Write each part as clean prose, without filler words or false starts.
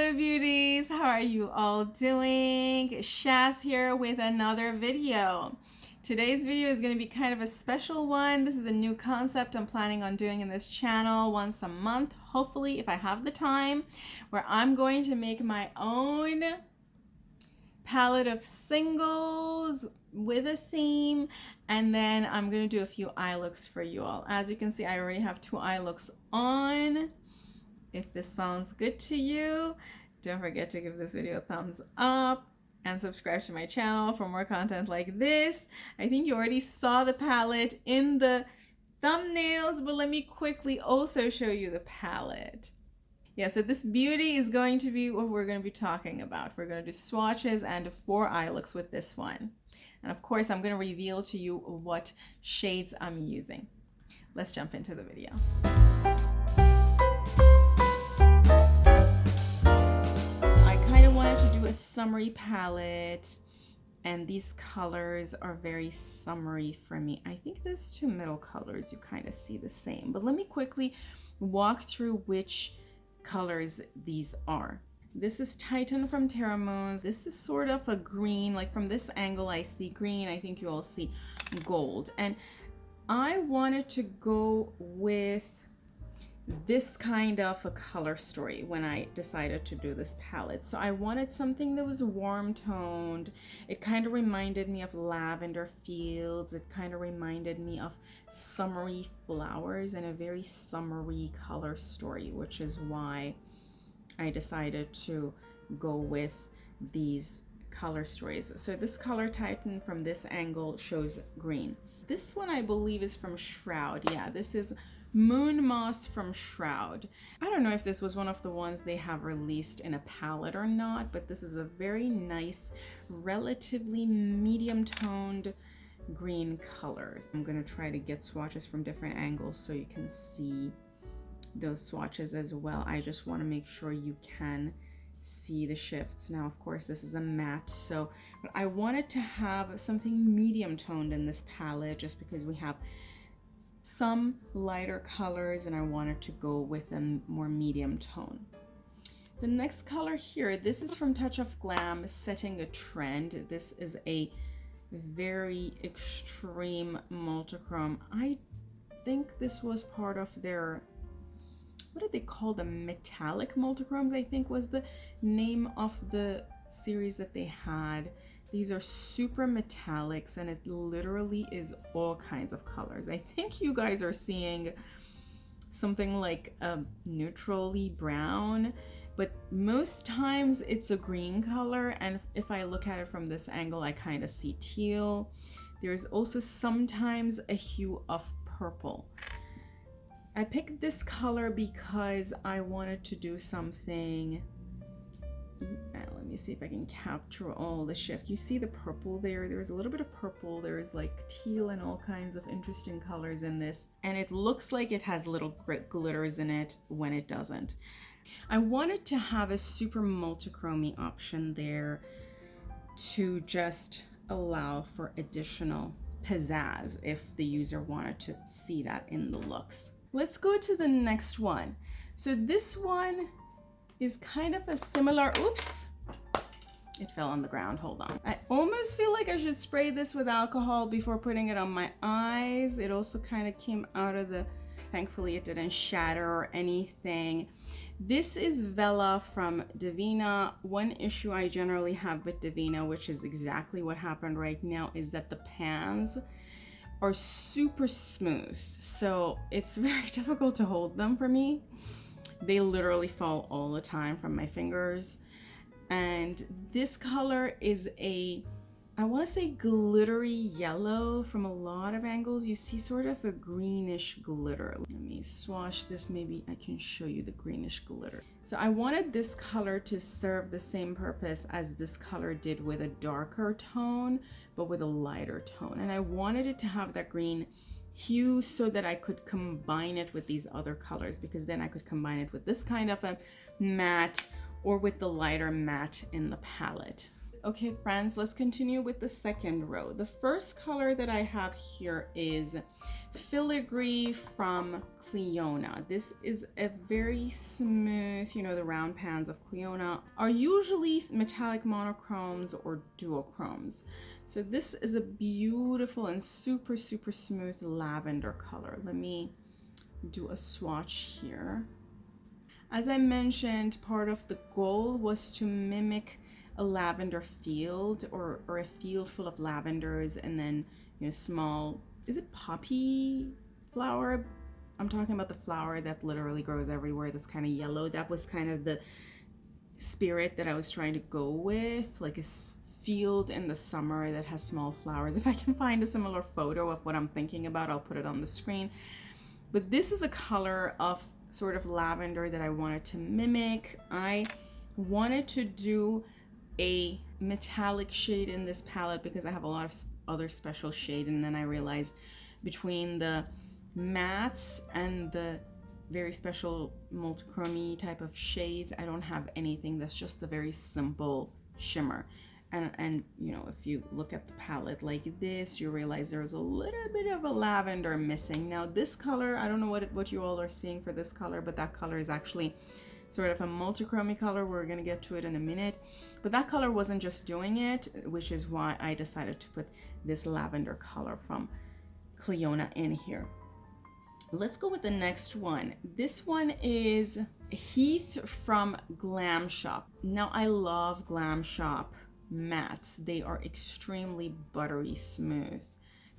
Hello beauties, how are you all doing? Shaz here with another video. Today's video is going to be kind of a special one. This is a new concept I'm planning on doing in this channel once a month, hopefully if I have the time, where I'm going to make my own palette of singles with a theme, and then I'm going to do a few eye looks for you all. As you can see, I already have 2 eye looks on. If this sounds good to you, don't forget to give this video a thumbs up and subscribe to my channel for more content like this. I think you already saw the palette in the thumbnails, but let me quickly also show you the palette. Yeah, so this beauty is going to be what we're going to be talking about. We're going to do swatches and 4 eye looks with this one. And of course, I'm going to reveal to you what shades I'm using. Let's jump into the video. A summery palette, and these colors are very summery for me. I think those 2 middle colors you kind of see the same, but let me quickly walk through which colors these are. This is Titan from Terra Moons. This is sort of a green, like from this angle I see green. I think you all see gold, and I wanted to go with this kind of a color story when I decided to do this palette. So I wanted something that was warm toned. It kind of reminded me of Lavender Fields. It kind of reminded me of summery flowers and a very summery color story, which is why I decided to go with these color stories. So this color Titan from this angle shows green. This one I believe is from Shroud. Yeah, this is Moonmoss from Shroud. I don't know if this was one of the ones they have released in a palette or not, but this is a very nice, relatively medium toned green color. I'm going to try to get swatches from different angles so you can see those swatches as well. I just want to make sure you can see the shifts. Now, of course, this is a matte, so but I wanted to have something medium toned in this palette just because we have some lighter colors and I wanted to go with a more medium tone. The next color here, this is from Touch of Glam, Setting a Trend. This is a very extreme multichrome. I think this was part of their, what did they call them? Metallic multichromes, I think was the name of the series that they had. These are super metallics and it literally is all kinds of colors. I think you guys are seeing something like a neutrally brown, but most times it's a green color, and if I look at it from this angle I kind of see teal. There's also sometimes a hue of purple. I picked this color because I wanted to do something. Let me see if I can capture all the shift. You see the purple there? There's a little bit of purple. There's like teal and all kinds of interesting colors in this. And it looks like it has little glitters in it when it doesn't. I wanted to have a super multichromy option there to just allow for additional pizzazz if the user wanted to see that in the looks. Let's go to the next one. So this one is kind of a similar, oops, it fell on the ground, hold on. I almost feel like I should spray this with alcohol before putting it on my eyes. It also kind of came out of the, thankfully it didn't shatter or anything. This is Vela from Devinah. One issue I generally have with Devinah, which is exactly what happened right now, is that the pans are super smooth. So it's very difficult to hold them for me. They literally fall all the time from my fingers. And this color is a, I want to say glittery yellow. From a lot of angles you see sort of a greenish glitter. Let me swatch this, maybe I can show you the greenish glitter. So I wanted this color to serve the same purpose as this color did with a darker tone, but with a lighter tone. And I wanted it to have that green hue so that I could combine it with these other colors, because then I could combine it with this kind of a matte or with the lighter matte in the palette. Okay, friends, let's continue with the second row. The first color that I have here is Filigree from Clionadh. This is a very smooth, you know, the round pans of Clionadh are usually metallic monochromes or duochromes. So this is a beautiful and super, super smooth lavender color. Let me do a swatch here. As I mentioned, part of the goal was to mimic a lavender field or a field full of lavenders, and then, you know, small, is it poppy flower? I'm talking about the flower that literally grows everywhere, that's kind of yellow. That was kind of the spirit that I was trying to go with, like a field in the summer that has small flowers. If I can find a similar photo of what I'm thinking about, I'll put it on the screen. But this is a color of sort of lavender that I wanted to mimic. I wanted to do a metallic shade in this palette because I have a lot of other special shade, and then I realized between the mattes and the very special multichromy type of shades, I don't have anything that's just a very simple shimmer. And you know, if you look at the palette like this, you realize there's a little bit of a lavender missing. Now this color, I don't know what you all are seeing for this color, but that color is actually sort of a multichromy color. We're gonna get to it in a minute. But that color wasn't just doing it, which is why I decided to put this lavender color from Clionadh in here. Let's go with the next one. This one is Heath from Glam Shop. Now I love Glam Shop mattes. They are extremely buttery smooth.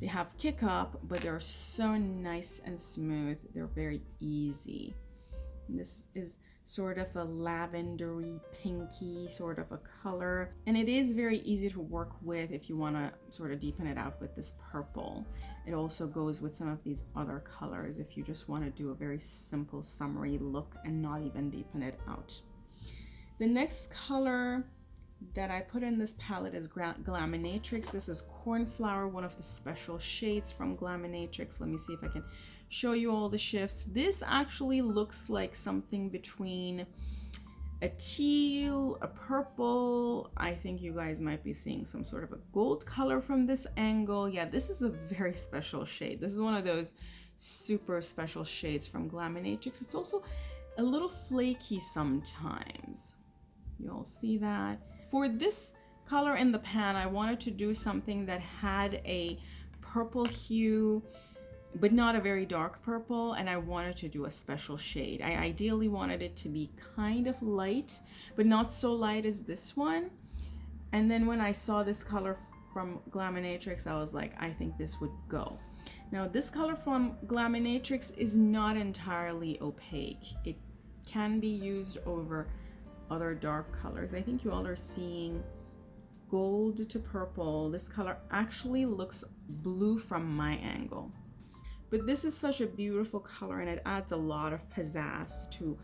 They have kick up, but they're so nice and smooth. They're very easy. This is sort of a lavendery, pinky sort of a color. And it is very easy to work with if you want to sort of deepen it out with this purple. It also goes with some of these other colors if you just want to do a very simple summery look and not even deepen it out. The next color that I put in this palette is Glaminatrix. This is Cornflower, one of the special shades from Glaminatrix. Let me see if I can show you all the shifts. This actually looks like something between a teal, a purple. I think you guys might be seeing some sort of a gold color from this angle. Yeah, this is a very special shade. This is one of those super special shades from Glaminatrix. It's also a little flaky sometimes. You all see that? For this color in the pan, I wanted to do something that had a purple hue, but not a very dark purple, and I wanted to do a special shade. I ideally wanted it to be kind of light, but not so light as this one. And then when I saw this color from Glaminatrix, I was like, I think this would go. Now this color from Glaminatrix is not entirely opaque. It can be used over other dark colors. I think you all are seeing gold to purple. This color actually looks blue from my angle. But this is such a beautiful color, and it adds a lot of pizzazz to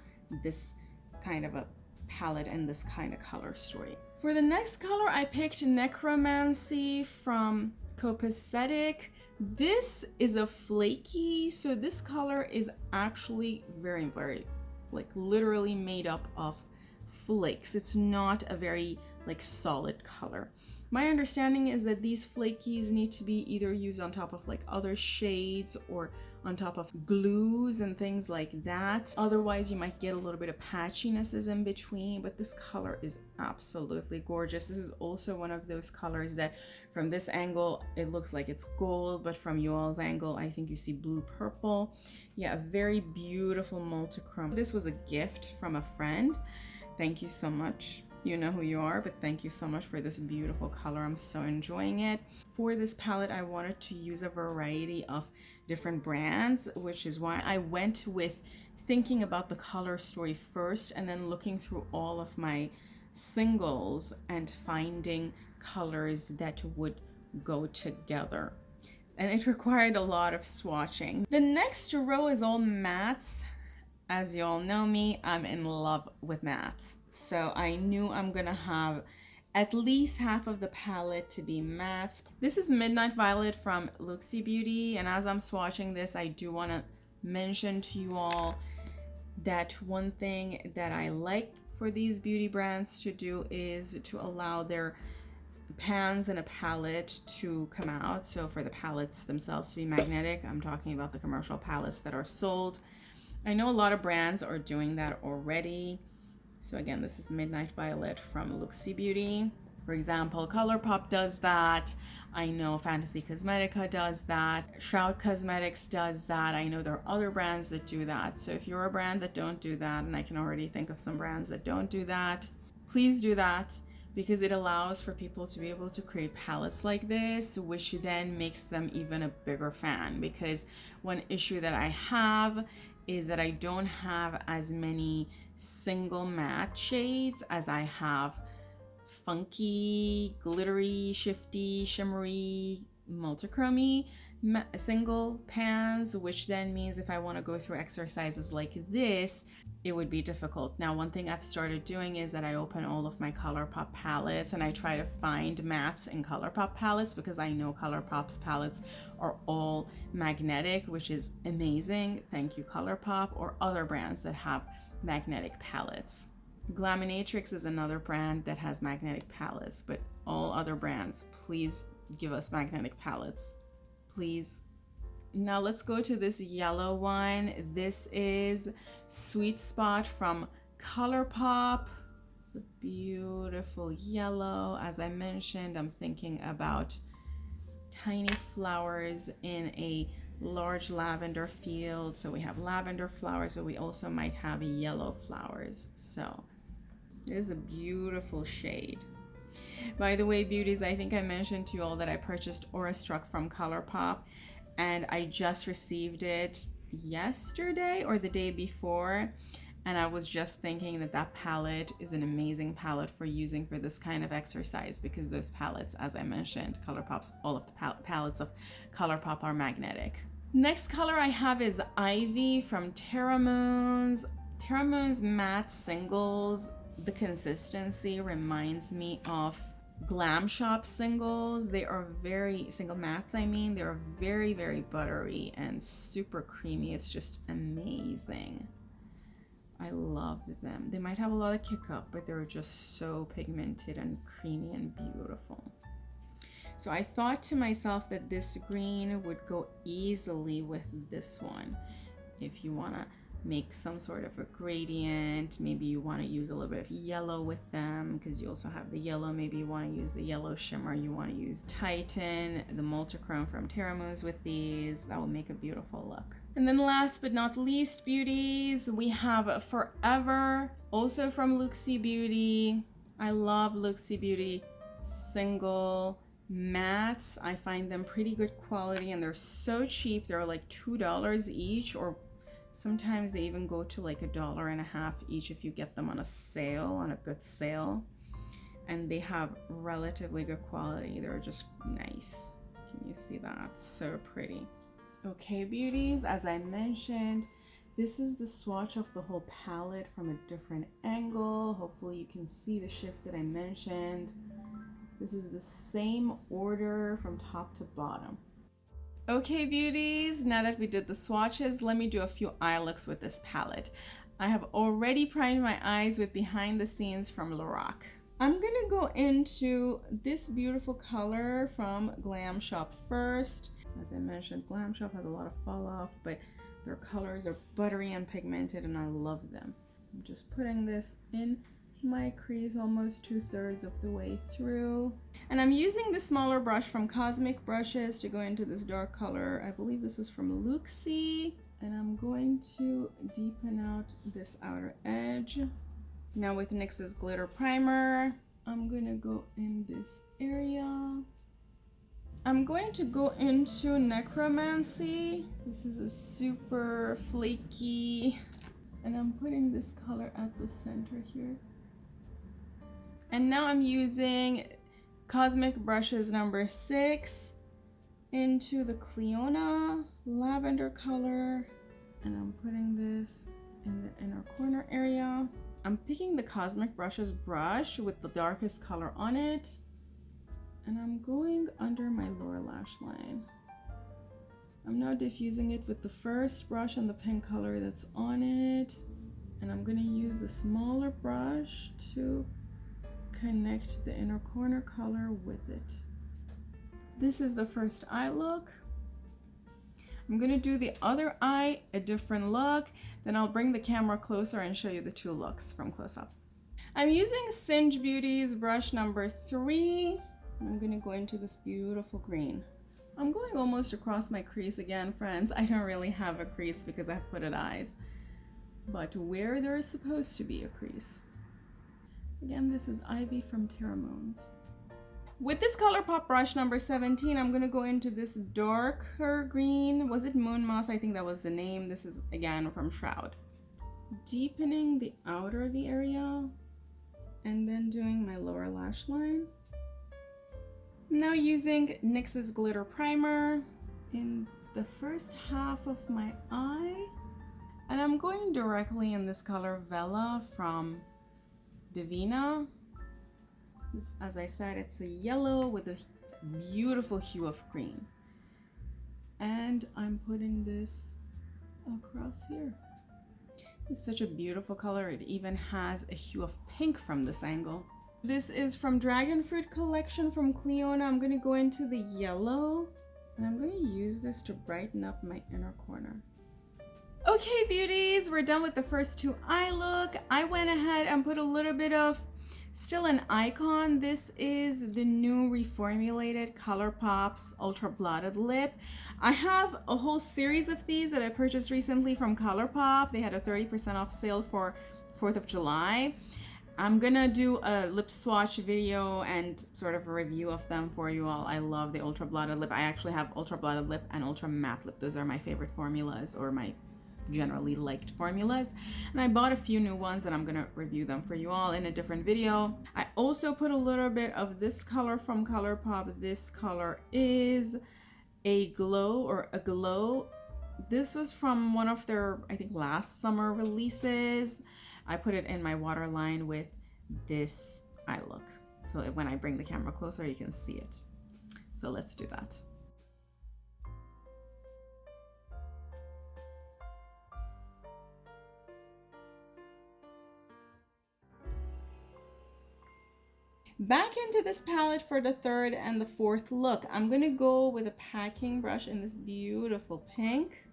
this kind of a palette and this kind of color story. For the next color, I picked Necromancy from Copacetic. This is a flaky, so this color is actually very, very, like literally made up of flakes. It's not a very like solid color. My understanding is that these flakies need to be either used on top of like other shades or on top of glues and things like that. Otherwise you might get a little bit of patchinesses in between, but this color is absolutely gorgeous. This is also one of those colors that from this angle it looks like it's gold, but from you all's angle I think you see blue purple. Yeah, a very beautiful multichrome. This was a gift from a friend. Thank you so much. You know who you are, but thank you so much for this beautiful color. I'm so enjoying it. For this palette, I wanted to use a variety of different brands, which is why I went with thinking about the color story first and then looking through all of my singles and finding colors that would go together. And it required a lot of swatching. The next row is all mattes. As you all know me, I'm in love with mattes. So I knew I'm gonna have at least half of the palette to be mattes. This is Midnight Violet from Looxi Beauty, and as I'm swatching this, I do wanna mention to you all that one thing that I like for these beauty brands to do is to allow their pans in a palette to come out. So for the palettes themselves to be magnetic, I'm talking about the commercial palettes that are sold. I know a lot of brands are doing that already. So again, this is Midnight Violet from Looxi Beauty. For example, Colourpop does that. I know Fantasy Cosmetica does that. Shroud Cosmetics does that. I know there are other brands that do that. So if you're a brand that don't do that, and I can already think of some brands that don't do that, please do that, because it allows for people to be able to create palettes like this, which then makes them even a bigger fan. Because one issue that I have is that I don't have as many single matte shades as I have funky, glittery, shifty, shimmery, multichromy single pans, which then means if I want to go through exercises like this, it would be difficult. Now, one thing I've started doing is that I open all of my Colourpop palettes and I try to find mattes in Colourpop palettes, because I know Colourpop's palettes are all magnetic, which is amazing. Thank you, Colourpop, or other brands that have magnetic palettes. Glaminatrix is another brand that has magnetic palettes, but all other brands, please give us magnetic palettes, please. Now let's go to this yellow one. This is Sweet Spot from Colourpop. It's a beautiful yellow. As I mentioned, I'm thinking about tiny flowers in a large lavender field. So we have lavender flowers, but we also might have yellow flowers. So it is a beautiful shade. By the way, beauties, I think I mentioned to you all that I purchased Aura Struck from Colourpop, and I just received it yesterday or the day before, and I was just thinking that that palette is an amazing palette for using for this kind of exercise, because those palettes, as I mentioned, Colourpop's, all of the palettes of Colourpop are magnetic. Next color I have is Ivy from Terra Moons. Terra Moons matte singles. The consistency reminds me of Glam Shop singles. They are very, single mattes I mean, they are very, very buttery and super creamy. It's just amazing. I love them. They might have a lot of kick up, but they're just so pigmented and creamy and beautiful. So I thought to myself that this green would go easily with this one. If you want to make some sort of a gradient, maybe you want to use a little bit of yellow with them, because you also have the yellow. Maybe you want to use the yellow shimmer, you want to use Titan, the multichrome from Terra Moons with these. That will make a beautiful look. And then last but not least, beauties, we have Forever, also from Looxi Beauty. I love Looxi Beauty single mattes. I find them pretty good quality, and they're so cheap. They're like $2 each, or sometimes they even go to like $1.50 each if you get them on a sale, on a good sale. And they have relatively good quality. They're just nice. Can you see that? So pretty. Okay, beauties, as I mentioned, this is the swatch of the whole palette from a different angle. Hopefully you can see the shifts that I mentioned. This is the same order from top to bottom. Okay, beauties, now that we did the swatches, let me do a few eye looks with this palette. I have already primed my eyes with Behind the Scenes from Lorac. I'm gonna go into this beautiful color from Glam Shop first. As I mentioned, Glam Shop has a lot of fall off, but their colors are buttery and pigmented, and I love them. I'm just putting this in my crease almost 2/3 of the way through. And I'm using the smaller brush from Cosmic Brushes to go into this dark color. I believe this was from Looxi. And I'm going to deepen out this outer edge. Now with NYX's Glitter Primer, I'm going to go in this area. I'm going to go into Necromancy. This is a super flaky, and I'm putting this color at the center here. And now I'm using Cosmic Brushes number 6 into the Clionadh lavender color, and I'm putting this in the inner corner area. I'm picking the Cosmic Brushes brush with the darkest color on it, and I'm going under my lower lash line. I'm now diffusing it with the first brush and the pink color that's on it, and I'm going to use the smaller brush to connect the inner corner color with it. This is the first eye look. I'm gonna do the other eye a different look, then I'll bring the camera closer and show you the two looks from close up. I'm using Singe Beauty's brush number 3. I'm gonna go into this beautiful green. I'm going almost across my crease again, friends. I don't really have a crease because I have hooded eyes, but where there is supposed to be a crease. Again, this is Ivy from Terra Moons. With this Colourpop brush number 17, I'm gonna go into this darker green. Was it Moonmoss? I think that was the name. This is again from Shroud. Deepening the outer V area and then doing my lower lash line. Now using NYX's glitter primer in the first half of my eye. And I'm going directly in this color Vela from Devinah. This, as I said, it's a yellow with a beautiful hue of green. And I'm putting this across here. It's such a beautiful color. It even has a hue of pink from this angle. This is from Dragon Fruit collection from Clionadh. I'm gonna go into the yellow and I'm gonna use this to brighten up my inner corner. Okay, beauties, we're done with the first two eye look. I went ahead and put a little bit of still an icon. This is the new reformulated Colourpop's Ultra Blotted Lip. I have a whole series of these that I purchased recently from Colourpop. They had a 30% off sale for 4th of July. I'm gonna do a lip swatch video and sort of a review of them for you all. I love the Ultra Blotted Lip. I actually have Ultra Blotted Lip and Ultra Matte Lip. Those are my favorite formulas, or my generally liked formulas, and I bought a few new ones and I'm gonna review them for you all in a different video. I also put a little bit of this color from Colourpop. This color is a glow. This was from one of their, I think, last summer releases. I put it in my waterline with this eye look, so when I bring the camera closer you can see it. So let's do that. Back into this palette for the third and the fourth look. I'm gonna go with a packing brush in this beautiful pink,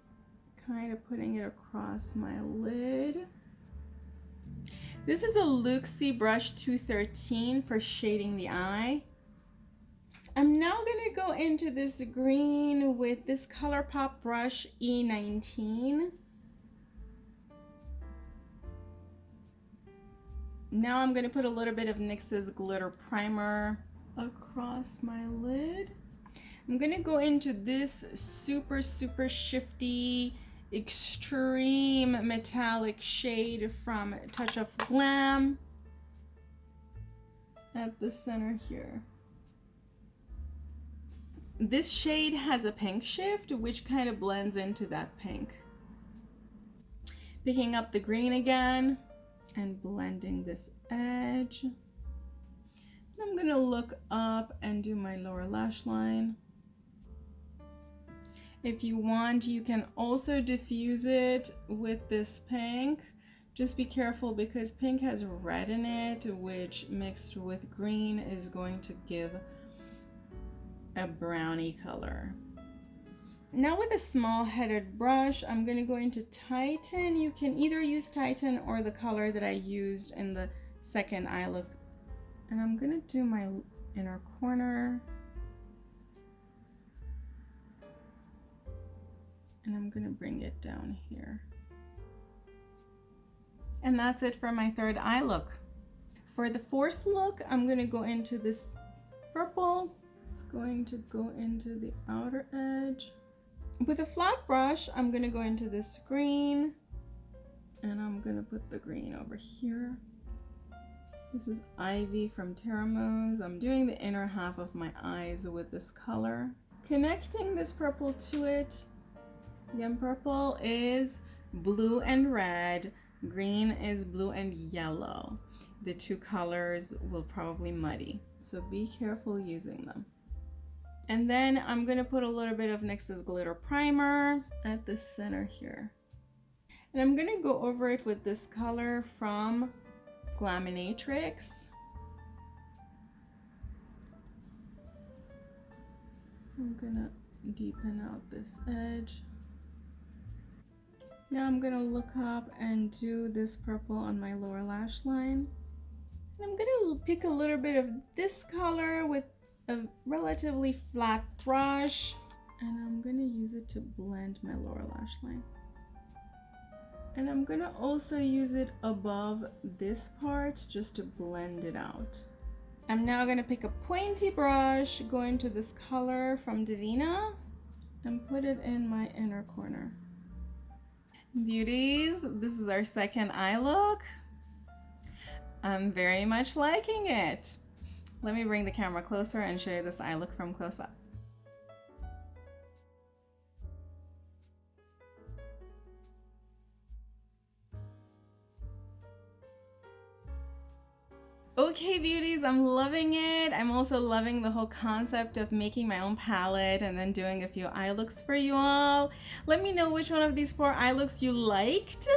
kind of putting it across my lid. This is a Looxi brush 213 for shading the eye. I'm now gonna go into this green with this Colourpop brush E19. Now I'm going to put a little bit of NYX's glitter primer across my lid. I'm going to go into this super shifty, extreme metallic shade from Touch of Glam at the center here. This shade has a pink shift, which kind of blends into that pink. Picking up the green again and blending this edge. I'm gonna look up and do my lower lash line. If you want, you can also diffuse it with this pink. Just be careful because pink has red in it, which mixed with green is going to give a brownie color. Now with a small headed brush, I'm going to go into Titan. You can either use Titan or the color that I used in the second eye look. And I'm going to do my inner corner. And I'm going to bring it down here. And that's it for my third eye look. For the fourth look, I'm going to go into this purple. It's going to go into the outer edge. With a flat brush, I'm going to go into this green, and I'm going to put the green over here. This is Ivy from Terra Moons. I'm doing the inner half of my eyes with this color. Connecting this purple to it. Again, purple is blue and red. Green is blue and yellow. The two colors will probably muddy, so be careful using them. And then I'm going to put a little bit of NYX's glitter primer at the center here. And I'm going to go over it with this color from Glaminatrix. I'm gonna deepen out this edge. Now I'm gonna look up and do this purple on my lower lash line. And I'm gonna pick a little bit of this color with a relatively flat brush, and I'm gonna use it to blend my lower lash line. And I'm gonna also use it above this part just to blend it out. I'm now gonna pick a pointy brush, go into this color from Devinah, and put it in my inner corner. Beauties, this is our second eye look. I'm very much liking it. Let me bring the camera closer and show you this eye look from close up. Okay, beauties, I'm loving it. I'm also loving the whole concept of making my own palette and then doing a few eye looks for you all. Let me know which one of these 4 eye looks you liked.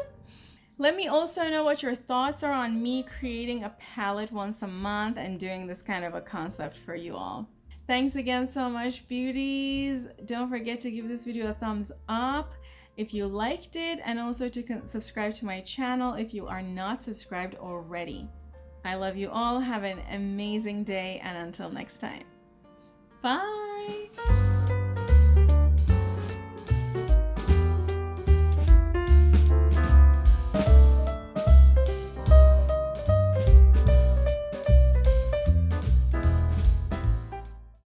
Let me also know what your thoughts are on me creating a palette once a month and doing this kind of a concept for you all. Thanks again so much, beauties. Don't forget to give this video a thumbs up if you liked it, and also to subscribe to my channel if you are not subscribed already. I love you all. Have an amazing day, and until next time. Bye.